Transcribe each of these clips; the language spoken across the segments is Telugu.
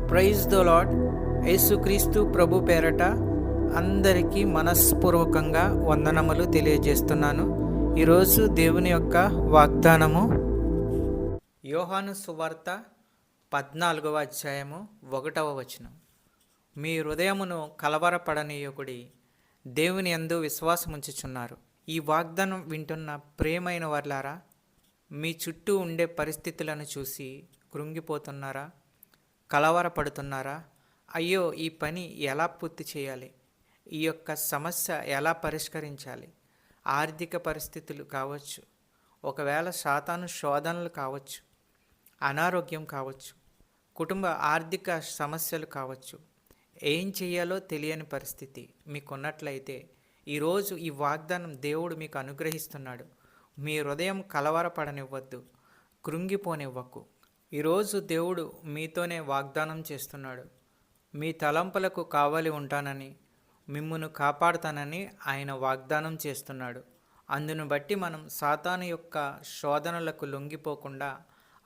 Praise the lord. యేసుక్రీస్తు ప్రభు పేరట అందరికీ మనస్పూర్వకంగా వందనములు తెలియజేస్తున్నాను. ఈరోజు దేవుని యొక్క వాగ్దానము యోహాను సువార్త 14వ అధ్యాయము 1వ వచనం. మీ హృదయమును కలవరపడనీయకుడి, దేవుని యందు విశ్వాసముంచుచున్నారు. ఈ వాగ్దానం వింటున్న ప్రియమైన వర్లారా, మీ చుట్టూ ఉండే పరిస్థితులను చూసి కృంగిపోతున్నారా? కలవరపడుతున్నారా? అయ్యో, ఈ పని ఎలా పూర్తి చేయాలి? ఈ యొక్క సమస్య ఎలా పరిష్కరించాలి? ఆర్థిక పరిస్థితులు కావచ్చు, ఒకవేళ సాతాను శోధనలు కావచ్చు, అనారోగ్యం కావచ్చు, కుటుంబ ఆర్థిక సమస్యలు కావచ్చు. ఏం చేయాలో తెలియని పరిస్థితి మీకున్నట్లయితే ఈరోజు ఈ వాగ్దానం దేవుడు మీకు అనుగ్రహిస్తున్నాడు. మీ హృదయం కలవరపడనివ్వద్దు, కృంగిపోనివ్వకు. ఈరోజు దేవుడు మీతోనే వాగ్దానం చేస్తున్నాడు. మీ తలంపులకు కావలి ఉంటానని, మిమ్మును కాపాడుతానని ఆయన వాగ్దానం చేస్తున్నాడు. అందును బట్టి మనం సాతాను యొక్క శోధనలకు లొంగిపోకుండా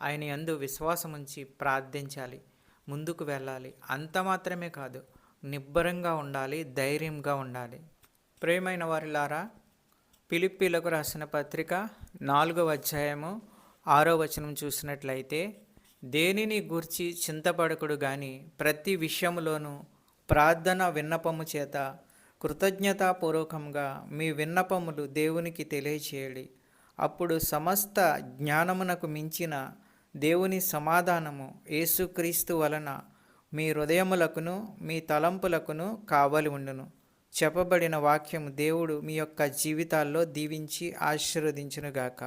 ఆయన యందు విశ్వాసముంచి ప్రార్థించాలి, ముందుకు వెళ్ళాలి. అంత మాత్రమే కాదు, నిబ్బరంగా ఉండాలి, ధైర్యంగా ఉండాలి. ప్రియమైన వారిలారా, ఫిలిప్పీలకు రాసిన పత్రిక 4వ అధ్యాయము 6వ వచనం చూసినట్లయితే, దేనిని గూర్చి చింతపడకుడు గాని ప్రతి విషయములోనూ ప్రార్థన విన్నపము చేత కృతజ్ఞతాపూర్వకంగా మీ విన్నపములు దేవునికి తెలియచేయడి. అప్పుడు సమస్త జ్ఞానమునకు మించిన దేవుని సమాధానము యేసుక్రీస్తు వలన మీ హృదయములకును మీ తలంపులకును కావలి ఉండును. చెప్పబడిన వాక్యము దేవుడు మీ యొక్క జీవితాల్లో దీవించి ఆశీర్వదించునుగాక.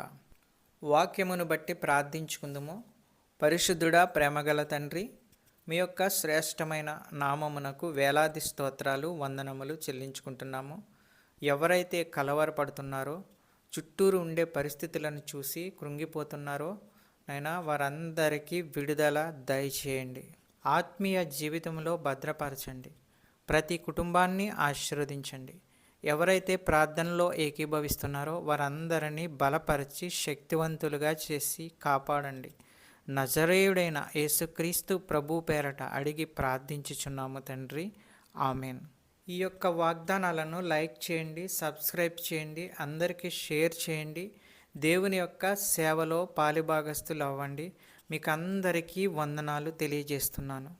వాక్యమును బట్టి ప్రార్థించుకుందుము. పరిశుద్ధుడా, ప్రేమగల తండ్రి, మీ యొక్క శ్రేష్టమైన నామమునకు వేలాది స్తోత్రాలు, వందనములు చెల్లించుకుంటున్నాము. ఎవరైతే కలవరపడుతున్నారో, చుట్టూరు ఉండే పరిస్థితులను చూసి కృంగిపోతున్నారో నైనా, వారందరికీ విడుదల దయచేయండి. ఆత్మీయ జీవితంలో భద్రపరచండి. ప్రతి కుటుంబాన్ని ఆశీర్వదించండి. ఎవరైతే ప్రార్థనలో ఏకీభవిస్తున్నారో వారందరినీ బలపరిచి శక్తివంతులుగా చేసి కాపాడండి. నజరేయుడైన యేసుక్రీస్తు ప్రభు పేరట అడిగి ప్రార్థించుచున్నాము తండ్రి, ఆమెన్. ఈ యొక్క వాగ్దానాలను లైక్ చేయండి, సబ్స్క్రైబ్ చేయండి, అందరికీ షేర్ చేయండి. దేవుని యొక్క సేవలో పాలిభాగస్తులు అవ్వండి. మీకు అందరికీ వందనాలు తెలియజేస్తున్నాను.